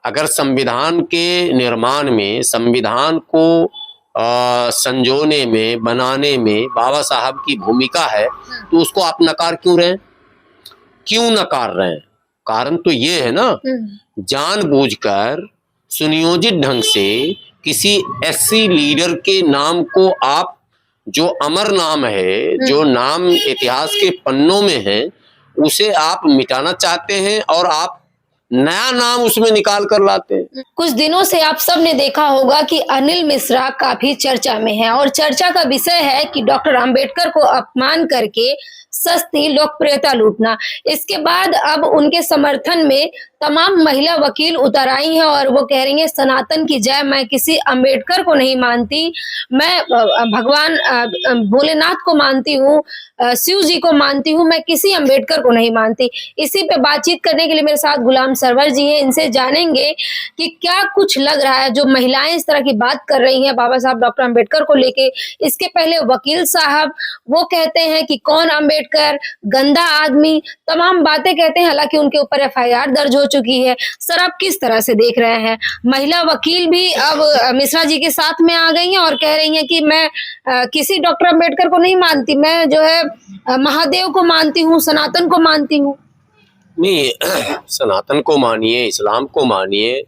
अगर संविधान के निर्माण में, संविधान को संजोने में, बनाने में बाबा साहब की भूमिका है, तो उसको आप नकार क्यों रहे हैं? क्यों नकार रहे हैं? कारण तो ये है ना, जानबूझकर सुनियोजित ढंग से किसी एससी लीडर के नाम को आप, जो अमर नाम है, जो नाम इतिहास के पन्नों में है, उसे आप मिटाना चाहते हैं और आप नया नाम उसमें निकाल कर लाते हैं। कुछ दिनों से आप सब ने देखा होगा कि अनिल मिश्रा काफी चर्चा में है और चर्चा का विषय है कि डॉक्टर अंबेडकर को अपमान करके सस्ती लोकप्रियता लूटना। इसके बाद अब उनके समर्थन में तमाम महिला वकील उतर आई हैं और वो कह रही हैं सनातन की जय, मैं किसी अंबेडकर को नहीं मानती, मैं भगवान भोलेनाथ को मानती हूँ, शिव जी को मानती हूँ, मैं किसी अंबेडकर को नहीं मानती। इसी पे बातचीत करने के लिए मेरे साथ गुलाम सरवर जी हैं। इनसे जानेंगे कि क्या कुछ लग रहा है जो महिलाएं इस तरह की बात कर रही हैं बाबा साहब डॉक्टर अंबेडकर को लेके। इसके पहले वकील साहब वो कहते हैं कि कौन अंबेडकर, गंदा आदमी, तमाम बातें कहते हैं, हालांकि उनके ऊपर एफआईआर दर्ज हो चुकी है। सर आप किस तरह से देख रहे हैं? महिला वकील भी अब मिश्रा जी के साथ में आ गई हैं और कह रही हैं कि मैं किसी डॉक्टर अंबेडकर को नहीं मानती, मैं जो है महादेव को मानती हूँ, सनातन को मानती हूँ। नहीं, सनातन को मानिए, इस्लाम को मानिए,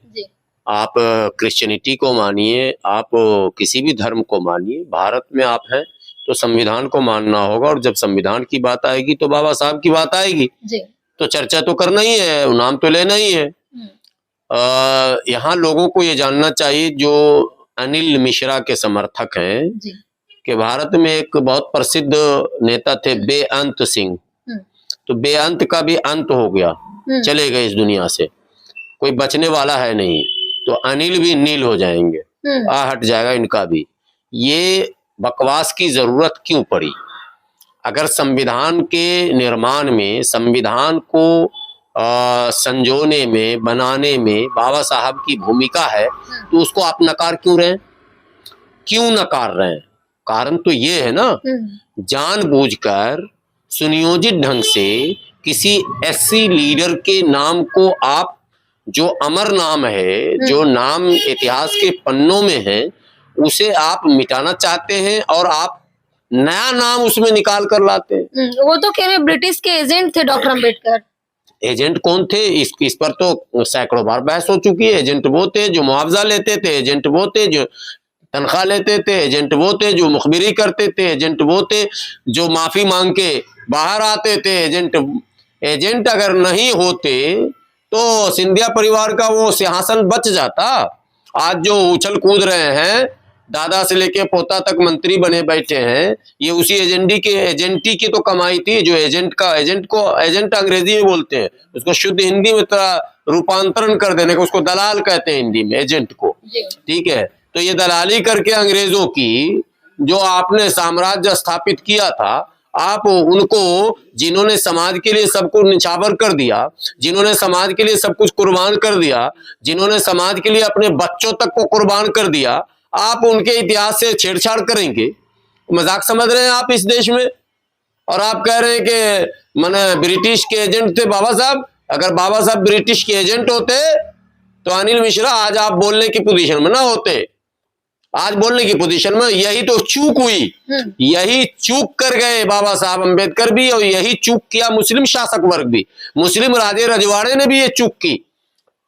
आप क्रिश्चियनिटी को मानिए, आप किसी भी धर्म को मानिए, भारत में आप हैं तो संविधान को मानना होगा। और जब संविधान की बात आएगी तो बाबा साहब की बात आएगी तो चर्चा तो करना ही है, नाम तो लेना ही है। यहाँ लोगों को ये जानना चाहिए, जो अनिल मिश्रा के समर्थक हैं, कि भारत में एक बहुत प्रसिद्ध नेता थे बेअंत सिंह, तो बेअंत का भी अंत हो गया, चले गए इस दुनिया से, कोई बचने वाला है नहीं, तो अनिल भी नील हो जाएंगे, हट जाएगा इनका भी। ये बकवास की जरूरत क्यों पड़ी? अगर संविधान के निर्माण में, संविधान को संजोने में, बनाने में बाबा साहब की भूमिका है, तो उसको आप नकार क्यों रहे हैं? क्यों नकार रहे हैं? कारण तो ये है ना, जानबूझकर सुनियोजित ढंग से किसी एससी लीडर के नाम को आप, जो अमर नाम है, जो नाम इतिहास के पन्नों में है, उसे आप मिटाना चाहते हैं और आप नया नाम उसमें निकाल कर लाते हैं। वो तो कह रहे ब्रिटिश के एजेंट थे डॉक्टर अंबेडकर। एजेंट कौन थे? इस पर तो सैकड़ों बार बहस हो चुकी है। एजेंट वो थे जो मुआवजा लेते थे, एजेंट वो थे जो तनख्वाह लेते थे, एजेंट वो थे जो मुखबिरी करते थे, एजेंट वो थे जो माफी मांग के बाहर आते थे। एजेंट अगर नहीं होते तो सिंधिया परिवार का वो सिंहासन बच जाता। आज जो उछल कूद रहे हैं, दादा से लेके पोता तक मंत्री बने बैठे हैं, ये उसी एजेंटी की तो कमाई थी। जो एजेंट अंग्रेजी में बोलते हैं, उसको शुद्ध हिंदी में रूपांतरण कर देने को उसको दलाल कहते हैं हिंदी में, एजेंट को। ठीक है, तो ये दलाली करके अंग्रेजों की, जो आपने साम्राज्य स्थापित किया था, आप उनको, जिन्होंने समाज के लिए सब कुछ निछावर कर दिया, जिन्होंने समाज के लिए सब कुछ कुर्बान कर दिया, जिन्होंने समाज के लिए अपने बच्चों तक को कुर्बान कर दिया, आप उनके इतिहास से छेड़छाड़ करेंगे? मजाक समझ रहे हैं आप इस देश में? और आप कह रहे हैं कि माने ब्रिटिश के एजेंट थे बाबा साहब। अगर बाबा साहब ब्रिटिश के एजेंट होते तो अनिल मिश्रा आज आप बोलने की पोजीशन में ना होते। आज बोलने की पोजीशन में, यही तो चूक हुई, यही चूक कर गए बाबा साहब अंबेडकर भी, और यही चूक किया मुस्लिम शासक वर्ग भी। मुस्लिम राजे रजवाड़े ने भी ये चूक की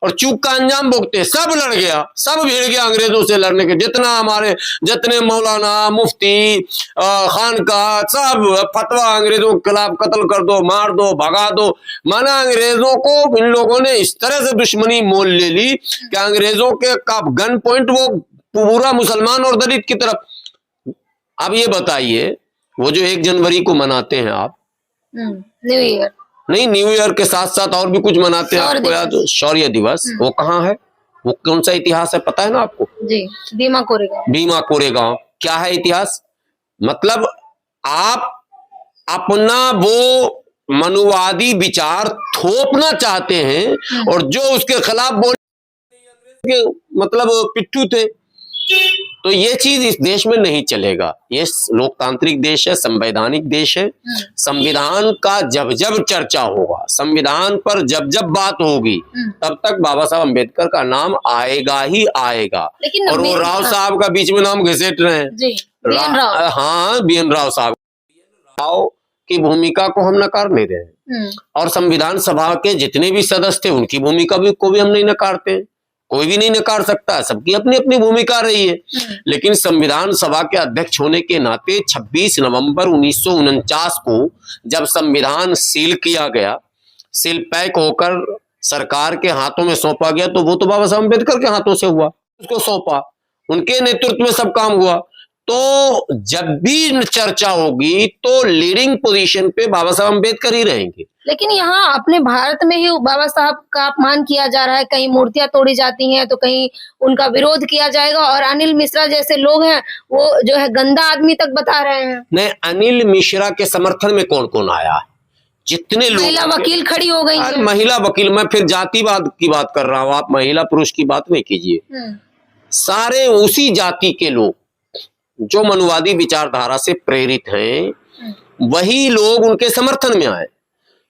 और चूक का अंजाम भुगते। सब लड़ गया, सब भिड़ गया अंग्रेजों से लड़ने के। जितने मौलाना, मुफ्ती, खानका, सब फतवा अंग्रेजों के खिलाफ, कत्ल कर दो, मार दो, भगा दो। माना अंग्रेजों को इन लोगों ने इस तरह से दुश्मनी मोल ले ली कि अंग्रेजों के का गन पॉइंट वो पूरा मुसलमान और दलित की तरफ। अब ये बताइए, वो जो 1 जनवरी को मनाते हैं आप, न्यू ईयर, नहीं, न्यू ईयर के साथ साथ और भी कुछ मनाते हैं, आपको याद? शौर्य दिवस, वो कहाँ है? वो कौन सा इतिहास है, पता है ना आपको? जी, भीमा कोरेगांव। क्या है इतिहास? मतलब आप अपना वो मनुवादी विचार थोपना चाहते हैं और जो उसके खिलाफ बोल, मतलब पिट्ठू थे। तो ये चीज इस देश में नहीं चलेगा। ये लोकतांत्रिक देश है, संवैधानिक देश है। संविधान का जब जब चर्चा होगा, संविधान पर जब जब बात होगी, तब तक बाबा साहब अम्बेडकर का नाम आएगा ही आएगा। लेकिन और वो राव साहब का बीच में नाम घसीट रहे हैं जी, BN राव। हाँ, BN राव साहब। राव की भूमिका को हम नकार नहीं रहे हैं, और संविधान सभा के जितने भी सदस्य थे उनकी भूमिका को भी हम नहीं नकारते। कोई भी नहीं नकार सकता, सबकी अपनी अपनी भूमिका रही है। लेकिन संविधान सभा के अध्यक्ष होने के नाते 26 नवंबर 1949 को जब संविधान सील किया गया, सील पैक होकर सरकार के हाथों में सौंपा गया, तो वो तो बाबा साहब अम्बेडकर के हाथों से हुआ, उसको सौंपा, उनके नेतृत्व में सब काम हुआ। तो जब भी चर्चा होगी तो लीडिंग पोजीशन पे बाबा साहब अम्बेडकर ही रहेंगे। लेकिन यहाँ अपने भारत में ही बाबा साहब का अपमान किया जा रहा है, कहीं मूर्तियां तोड़ी जाती हैं तो कहीं उनका विरोध किया जाएगा, और अनिल मिश्रा जैसे लोग हैं वो जो है गंदा आदमी तक बता रहे हैं। नहीं, अनिल मिश्रा के समर्थन में कौन कौन आया? जितने लोग, महिला वकील खड़ी हो गई है। महिला वकील, मैं फिर जातिवाद की बात कर रहा हूँ, आप महिला पुरुष की बात नहीं कीजिए। सारे उसी जाति के लोग जो मनुवादी विचारधारा से प्रेरित हैं, वही लोग उनके समर्थन में आए।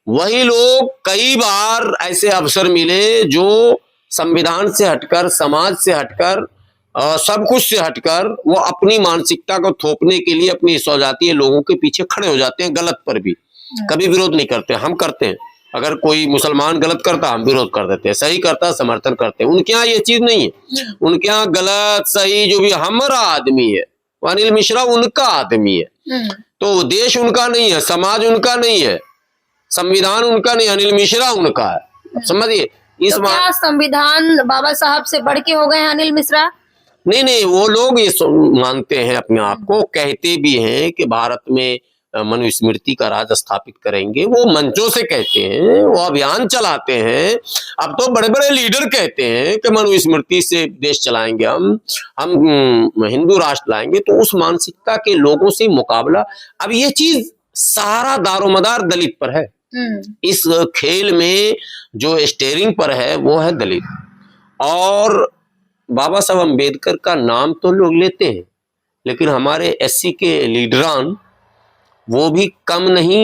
वही लोग, कई बार ऐसे अवसर मिले जो संविधान से हटकर, समाज से हटकर, सब कुछ से हटकर वो अपनी मानसिकता को थोपने के लिए अपनी स्वजातीय लोगों के पीछे खड़े हो जाते हैं, गलत पर भी। कभी विरोध नहीं करते, हम करते हैं। अगर कोई मुसलमान गलत करता हम विरोध कर देते हैं, सही करता समर्थन करते हैं। उनके यहाँ ये चीज नहीं है। उनके यहाँ गलत सही जो भी हमारा आदमी है, अनिल मिश्रा उनका आदमी है। तो देश उनका नहीं है, समाज उनका नहीं है, संविधान उनका नहीं, अनिल मिश्रा उनका है। समझिए इस तो क्या संविधान बाबा साहब से बढ़ के हो गए हैं अनिल मिश्रा? नहीं, वो लोग ये मानते हैं, अपने आप को कहते भी हैं कि भारत में मनुस्मृति का राज स्थापित करेंगे। वो मंचों से कहते हैं, वो अभियान चलाते हैं। अब तो बड़े बड़े लीडर कहते हैं कि मनुस्मृति से देश चलाएंगे, हम हिंदू राष्ट्र लाएंगे। तो उस मानसिकता के लोगों से मुकाबला, अब ये चीज सारा दारोमदार दलित पर है। इस खेल में जो स्टेयरिंग पर है वो है दलित। और बाबा साहब अम्बेडकर का नाम तो लोग लेते हैं, लेकिन हमारे SC के लीडरान वो भी कम नहीं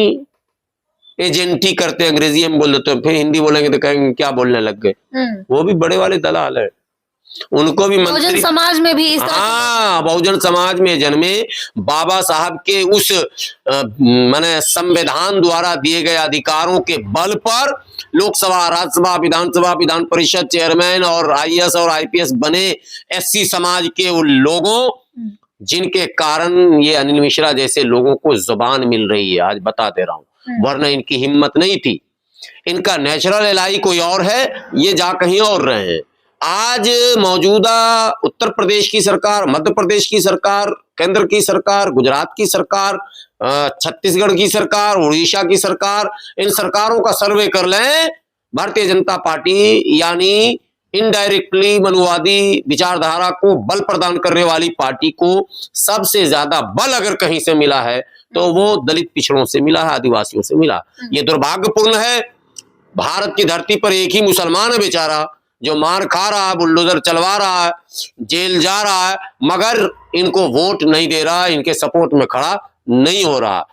एजेंटी करते। अंग्रेजी में बोल देते हैं, फिर हिंदी बोलेंगे तो कहेंगे क्या बोलने लग गए। वो भी बड़े वाले दलाल है, उनको भी बहुजन समाज में भी इस तरह, हाँ, बहुजन समाज में जन्मे बाबा साहब के उस माने संविधान द्वारा दिए गए अधिकारों के बल पर लोकसभा, राज्यसभा, विधानसभा, विधान परिषद चेयरमैन और IAS और IPS बने SC समाज के उन लोगों, जिनके कारण ये अनिल मिश्रा जैसे लोगों को जुबान मिल रही है। आज बता दे रहा हूं, वरना इनकी हिम्मत नहीं थी। इनका नेचुरल एलाई कोई और है, ये जा कहीं और रहे हैं। आज मौजूदा उत्तर प्रदेश की सरकार, मध्य प्रदेश की सरकार, केंद्र की सरकार, गुजरात की सरकार, छत्तीसगढ़ की सरकार, उड़ीसा की सरकार, इन सरकारों का सर्वे कर लें, भारतीय जनता पार्टी यानी इनडायरेक्टली मनुवादी विचारधारा को बल प्रदान करने वाली पार्टी को सबसे ज्यादा बल अगर कहीं से मिला है तो वो दलित पिछड़ों से मिला है, आदिवासियों से मिला। ये दुर्भाग्यपूर्ण है। भारत की धरती पर एक ही मुसलमान है बेचारा, जो मार खा रहा है, बुलडोजर चलवा रहा है, जेल जा रहा है, मगर इनको वोट नहीं दे रहा, इनके सपोर्ट में खड़ा नहीं हो रहा।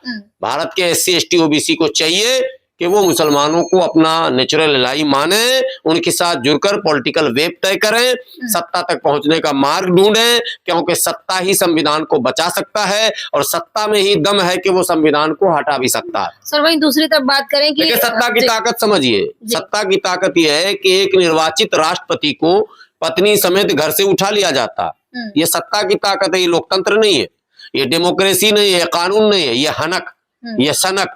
भारत के SC ST OBC को चाहिए कि वो मुसलमानों को अपना नेचुरल एलाई माने, उनके साथ जुड़कर पॉलिटिकल वेब तय करें, सत्ता तक पहुंचने का मार्ग ढूंढें, क्योंकि सत्ता ही संविधान को बचा सकता है और सत्ता में ही दम है कि वो संविधान को हटा भी सकता है। सर वहीं दूसरी तरफ बात करें कि सत्ता की ताकत समझिए, सत्ता की ताकत यह है कि एक निर्वाचित राष्ट्रपति को पत्नी समेत घर से उठा लिया जाता। ये सत्ता की ताकत है, ये लोकतंत्र नहीं है, ये डेमोक्रेसी नहीं है, कानून नहीं है, ये हनक, ये सनक,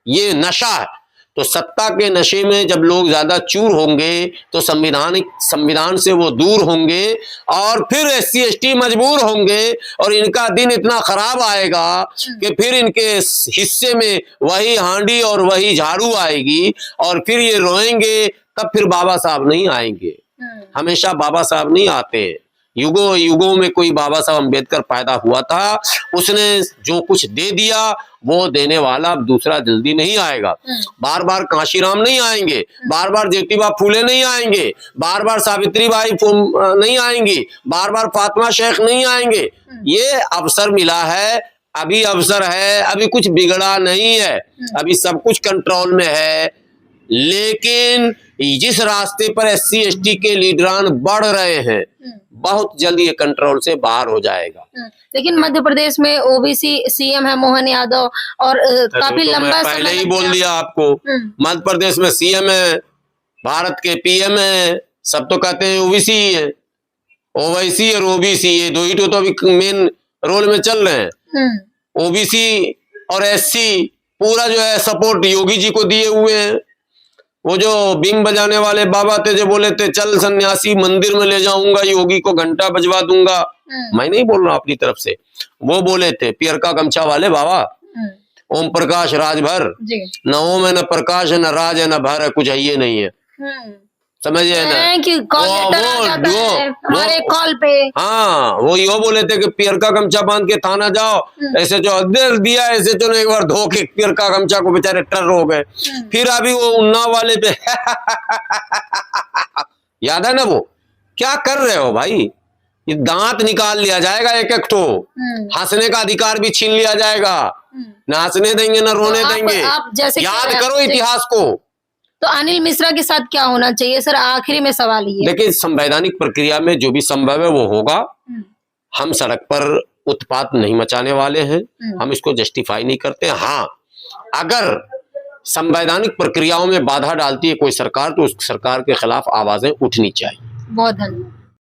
ये नशा है। तो सत्ता के नशे में जब लोग ज्यादा चूर होंगे तो संविधान से वो दूर होंगे और फिर SC ST मजबूर होंगे और इनका दिन इतना खराब आएगा कि फिर इनके हिस्से में वही हांडी और वही झाड़ू आएगी और फिर ये रोएंगे, तब फिर बाबा साहब नहीं आएंगे। हमेशा बाबा साहब नहीं आते, युगों युगों में कोई बाबा साहब अम्बेडकर पैदा हुआ था, उसने जो कुछ दे दिया वो देने वाला अब दूसरा जल्दी नहीं आएगा। बार बार कांशीराम नहीं आएंगे, बार बार ज्योतिबा फूले नहीं आएंगे, बार बार सावित्रीबाई नहीं आएंगी, बार बार फातिमा शेख नहीं आएंगे। ये अवसर मिला है, अभी अवसर है, अभी कुछ बिगड़ा नहीं है, अभी सब कुछ कंट्रोल में है। लेकिन जिस रास्ते पर SC ST के लीडरान बढ़ रहे हैं, बहुत जल्दी ये कंट्रोल से बाहर हो जाएगा। लेकिन मध्य प्रदेश में OBC CM है मोहन यादव और काफी तो लंबा मैं पहले समय ही बोल दिया आपको, मध्य प्रदेश में CM है, भारत के PM है, सब तो कहते हैं OBC ही है, OWC और OBC, ये दो ही तो अभी मेन रोल में चल रहे हैं। OBC और SC पूरा जो है सपोर्ट योगी जी को दिए हुए हैं। वो जो बीम बजाने वाले बाबा थे जो बोले थे चल सन्यासी मंदिर में ले जाऊंगा, योगी को घंटा बजवा दूंगा, मैं नहीं बोल रहा अपनी तरफ से, वो बोले थे पियर का गमछा वाले बाबा, ओम प्रकाश राजभर, न ओम है न प्रकाश है न राज है न भर है, कुछ है ये नहीं है, समझिए ना कि कॉल लेटर आ जाता है हमारे कॉल पे। हाँ, वो यो बोले थे कि पियर का गमछा बांध के थाना जाओ, ऐसे जो अध्यक्ष दिया ऐसे जो एक बार धो के पियर का गमछा को बेचारे टर हो गए। फिर अभी वो उन्नाव वाले पे याद है ना, वो क्या कर रहे हो भाई, ये दांत निकाल लिया जाएगा एक एक ठो, हंसने का अधिकार भी छीन लिया जाएगा, न हंसने देंगे न रोने देंगे। आप जैसे याद करो इतिहास को। तो अनिल मिश्रा के साथ क्या होना चाहिए सर, आखिरी में सवाल ये। देखिए, संवैधानिक प्रक्रिया में जो भी संभव है वो होगा। हम सड़क पर उत्पात नहीं मचाने वाले हैं, हम इसको जस्टिफाई नहीं करते। हाँ, अगर संवैधानिक प्रक्रियाओं में बाधा डालती है कोई सरकार तो उस सरकार के खिलाफ आवाजें उठनी चाहिए। बहुत धन्यवाद।